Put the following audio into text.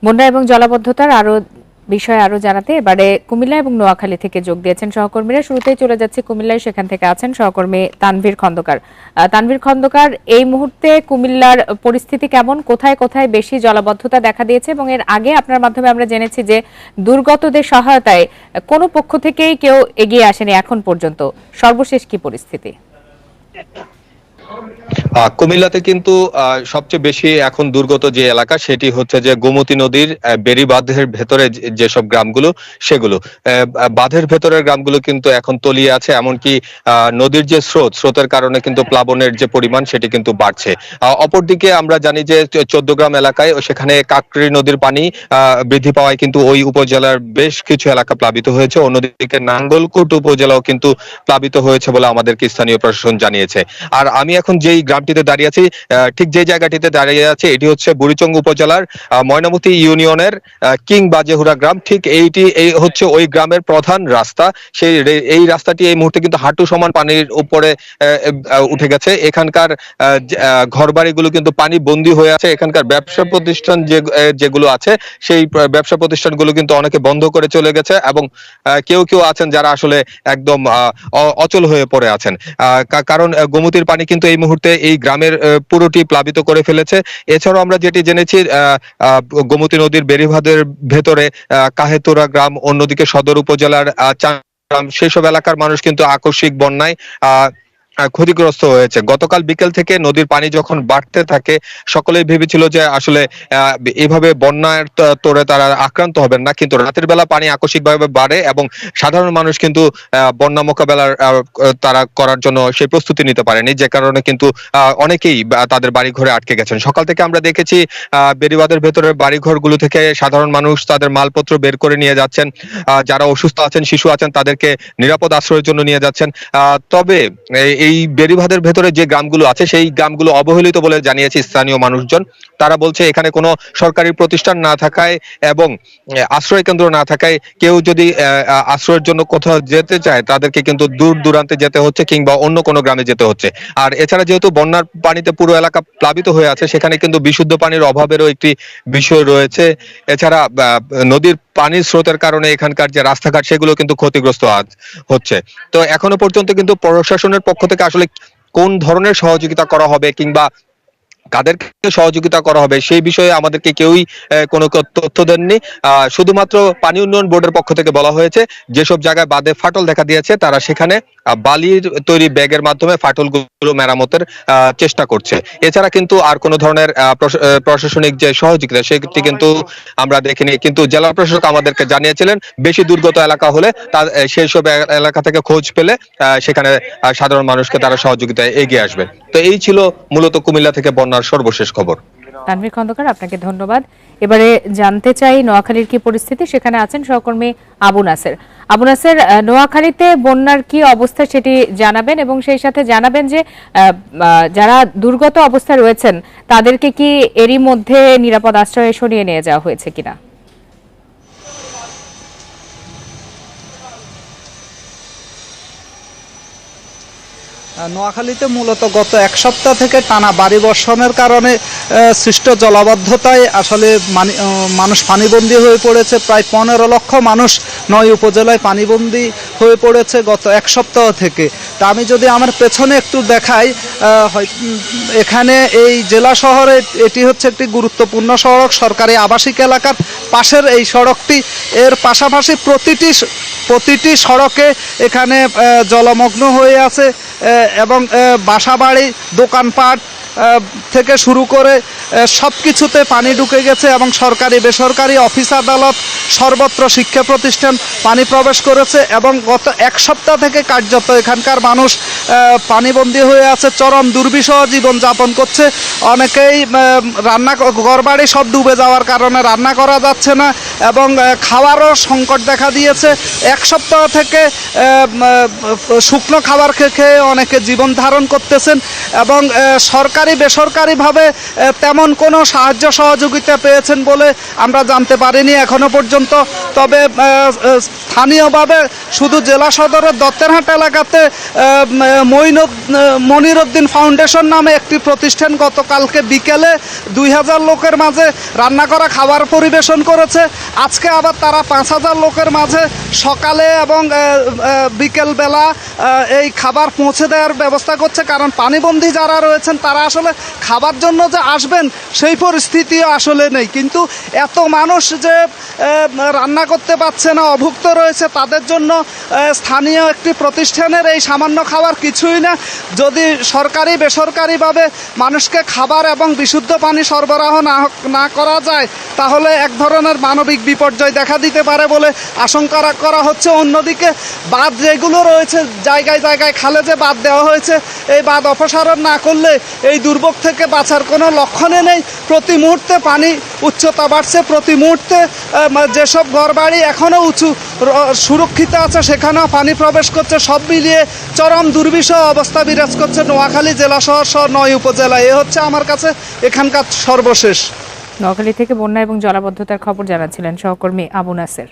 বন্যা এবং জলাবদ্ধতার বিষয়ে আরো জানাতে এবারে কুমিল্লা এবং নোয়াখালী থেকে যোগ দিয়েছেন সহকর্মীরা। শুরুতেই চলে যাচ্ছে কুমিল্লায়, সেখান থেকে আছেন সহকর্মী তানভীর খন্দকার। তানভীর খন্দকার, এই মুহূর্তে কুমিল্লার পরিস্থিতি কেমন, কোথায় কোথায় বেশি জলাবদ্ধতা দেখা দিয়েছে, এবং এর আগে আপনার মাধ্যমে আমরা জেনেছি যে দুর্গতদের সহায়তায় কোনো পক্ষ থেকেই কেউ এগিয়ে আসেনি এখন পর্যন্ত। সর্বশেষ কি পরিস্থিতি? কুমিল্লাতে কিন্তু সবচেয়ে বেশি এখন দুর্গত যে এলাকা সেটি হচ্ছে যে গোমতী নদীর বেড়িবাঁধের ভেতরে যেসব গ্রামগুলো সেগুলো বাঁধের ভেতরের গ্রামগুলো কিন্তু এখন তলিয়ে আছে। এমনকি নদীর যে স্রোতের কারণে কিন্তু প্লাবনের যে পরিমাণ সেটি কিন্তু বাড়ছে। অপরদিকে আমরা জানি যে 14 গ্রাম এলাকায় সেখানে কাকরি নদীর পানি বৃদ্ধি পাওয়ায় কিন্তু ওই উপজেলার বেশ কিছু এলাকা প্লাবিত হয়েছে। অন্যদিকে নাঙ্গলকোট উপজেলাও কিন্তু প্লাবিত হয়েছে বলে আমাদেরকে স্থানীয় প্রশাসন জানিয়েছে। আর আমি এখন যেই গ্রামটিতে দাঁড়িয়ে আছি, ঠিক যে জায়গাটিতে দাঁড়িয়ে আছে এটি হচ্ছে বুড়িচং উপজেলার ময়নামতি ইউনিয়নের কিং বাজেহুরা গ্রাম। ঠিক এই হচ্ছে ওই গ্রামের প্রধান রাস্তা। এই রাস্তাটি এই মুহূর্তে কিন্তু হাঁটু সমান পানির উপরে উঠে গেছে। এখানকার ঘরবাড়িগুলো কিন্তু পানি বন্দী হয়ে আছে। এখানকার ব্যবসা প্রতিষ্ঠান যেগুলো আছে সেই ব্যবসা প্রতিষ্ঠানগুলো কিন্তু অনেকে বন্ধ করে চলে গেছে, এবং কেউ কেউ আছেন যারা আসলে একদম অচল হয়ে পড়ে আছেন। কারণ গোমতীর পানি কিন্তু এই মুহূর্তে এই গ্রামের পুরোটি প্লাবিত করে ফেলেছে। এছাড়াও আমরা যেটি জেনেছি, গোমতী নদীর বেড়িবাঁধের ভেতরে কাহেতুরা গ্রাম, অন্যদিকে সদর উপজেলার গ্রাম, সেসব এলাকার মানুষ কিন্তু আকস্মিক বন্যায় ক্ষতিগ্রস্ত হয়েছে। গতকাল বিকেল থেকে নদীর পানি যখন বাড়তে থাকে সকলেই ভেবেছিল যে আসলে এভাবে বন্যার তোড়ে তারা আক্রান্ত হবেন না, কিন্তু রাতের বেলা পানি আকস্মিকভাবে বাড়ে এবং সাধারণ মানুষ কিন্তু বন্যা মোকাবেলার তারা করার জন্য সেই প্রস্তুতি নিতে পারেনি, যে কারণে কিন্তু অনেকেই তাদের বাড়ি ঘরে আটকে গেছেন। সকাল থেকে আমরা দেখেছি বেড়িবাঁধের ভেতরের বাড়ি ঘরগুলো থেকে সাধারণ মানুষ তাদের মালপত্র বের করে নিয়ে যাচ্ছেন। যারা অসুস্থ আছেন, শিশু আছেন, তাদেরকে নিরাপদ আশ্রয়ের জন্য নিয়ে যাচ্ছেন। তবে এই বেড়িবাঁধের ভেতরে যে গ্রামগুলো আছে সেই গ্রামগুলো অবহেলিত বলে জানিয়েছে স্থানীয় মানুষজন। তারা বলছে এখানে কোনো সরকারি প্রতিষ্ঠান না থাকায় এবং আশ্রয় কেন্দ্র না থাকায় কেউ যদি আশ্রয়ের জন্য কোথাও যেতে চায় তাদেরকে কিন্তু দূর দূরান্তে যেতে হচ্ছে কিংবা অন্য কোনো গ্রামে যেতে হচ্ছে। আর এছাড়া যেহেতু বন্যার পানিতে পুরো এলাকা প্লাবিত হয়ে আছে, সেখানে কিন্তু বিশুদ্ধ পানির অভাবেরও একটি বিষয় রয়েছে। এছাড়া নদীর পানির স্রোতের কারণে এখানকার যে রাস্তাঘাট সেগুলো কিন্তু ক্ষতিগ্রস্ত হচ্ছে। তো এখনো পর্যন্ত কিন্তু প্রশাসনের পক্ষ থেকে আসলে কোন ধরনের সহযোগিতা করা হবে কিংবা কাদেরকে সহযোগিতা করা হবে সেই বিষয়ে আমাদেরকে কেউই কোনো তথ্য দেননি। শুধুমাত্র পানি উন্নয়ন বোর্ডের পক্ষ থেকে বলা হয়েছে যেসব জায়গায় বাঁধে ফাটল দেখা দিয়েছে তারা সেখানে বালির তৈরি ব্যাগের মাধ্যমে ফাটলগুলো মেরামতের চেষ্টা করছে। এছাড়া কিন্তু আর কোনো ধরনের প্রশাসনিক যে সহযোগিতা সেটি কিন্তু আমরা দেখিনি। কিন্তু জেলা প্রশাসক আমাদেরকে জানিয়েছিলেন বেশি দুর্গত এলাকা হলে সেই সব এলাকা থেকে খোঁজ পেলে সেখানে সাধারণ মানুষকে তারা সহযোগিতায় এগিয়ে আসবে। তো এই ছিল মূলত কুমিল্লা থেকে বন্যার সর্বশেষ খবর। তানভীর খন্দকার, আপনাকে ধন্যবাদ। এবারে জানতে চাই নোয়াখালীর কি পরিস্থিতি, সেখানে আছেন সহকর্মী আবু নাসের। আবু নাসের, নোয়াখালীতে বন্যার কি অবস্থা সেটি জানাবেন, এবং সেই সাথে জানাবেন যে যারা দুর্গত অবস্থায় রয়েছেন তাদেরকে কি এরই মধ্যে নিরাপদ আশ্রয়ে সরিয়ে নিয়ে যাওয়া হয়েছে কিনা? নোয়াখালীতে মূলত গত এক সপ্তাহ থেকে টানা ভারী বর্ষণের কারণে সৃষ্ট জলাবদ্ধতায় আসলে মানুষ পানিবন্দী হয়ে পড়েছে। প্রায় 15 লক্ষ মানুষ 9 উপজেলায় পানিবন্দী হয়ে পড়েছে গত এক সপ্তাহ থেকে। তা আমি যদি আমার পেছনে একটু দেখাই, এখানে এই জেলা শহরে এটি হচ্ছে একটি গুরুত্বপূর্ণ সড়ক, সরকারি আবাসিক এলাকার পাশের এই সড়কটি। এর পাশাপাশি প্রতিটি সড়কে এখানে জলমগ্ন হয়ে আছে এবং বাসাবাড়ি, দোকানপাট থেকে শুরু করে সব কিছুতে পানি ঢুকে গেছে এবং সরকারি বেসরকারি অফিস আদালত সর্বত্র শিক্ষা প্রতিষ্ঠান পানি প্রবেশ করেছে। এবং গত এক সপ্তাহ থেকে কার্যত এখানকার মানুষ পানিবন্দী হয়ে আছে, চরম দুর্বিষহ জীবনযাপন করছে। অনেকেই ঘরবাড়ি সব ডুবে যাওয়ার কারণে রান্না করা যাচ্ছে না এবং খাওয়ারও সংকট দেখা দিয়েছে। এক সপ্তাহ থেকে শুকনো খাবার খেয়ে অনেকে জীবন ধারণ করতেছেন এবং সরকারি বেসরকারিভাবে তেমন কোনো সাহায্য সহযোগিতা পেয়েছেন বলে আমরা জানতে পারিনি এখনো পর্যন্ত। তবে স্থানীয়ভাবে শুধু জেলা সদরের দত্তেরহাট এলাকাতে মনিরউদ্দিন ফাউন্ডেশন নামে একটি প্রতিষ্ঠান গতকালকে বিকেলে 2000 লোকের মাঝে রান্না করা খাবার পরিবেশন করেছে। আজকে আবার তারা 5000 লোকের মাঝে সকালে এবং বিকেলবেলা এই খাবার পৌঁছে দেওয়ার ব্যবস্থা করছে, কারণ পানিবন্দী যারা রয়েছেন তারা আসলে খাবার জন্য যে আসবেন সেই পরিস্থিতিও আসলে নেই। কিন্তু এত মানুষ যে রান্না করতে পারছে না, অভুক্ত রয়েছে, তাদের জন্য স্থানীয় একটি প্রতিষ্ঠানের এই সামান্য খাবার কিছুই না। যদি সরকারি বেসরকারিভাবে মানুষকে খাবার এবং বিশুদ্ধ পানি সরবরাহ না করা যায় তাহলে এক ধরনের মানবিক বিপর্যয় দেখা দিতে পারে বলে আশঙ্কা করা হচ্ছে। অন্যদিকে বাঁধ যেগুলো রয়েছে জায়গায় জায়গায় খালে যে বাঁধ দেওয়া হয়েছে, এই বাঁধ অপসারণ না করলে এই দুর্ভোগ থেকে বাঁচার কোনো লক্ষণে নেই। প্রতি মুহূর্তে পানি উচ্চতা বাড়ছে, প্রতি মুহূর্তে যেসব ঘরবাড়ি এখনও উঁচু সুরক্ষিত আছে সেখানেও পানি প্রবেশ করছে। সব মিলিয়ে চরম দুর্বিষহ অবস্থা বিরাজ করছে নোয়াখালী জেলা শহর সহ 9 উপজেলায়। এ হচ্ছে আমার কাছে এখানকার সর্বশেষ। নোয়াখালী থেকে বন্যা এবং জলাবদ্ধতার খবর জানাচ্ছিলেন সহকর্মী আবু নাসের।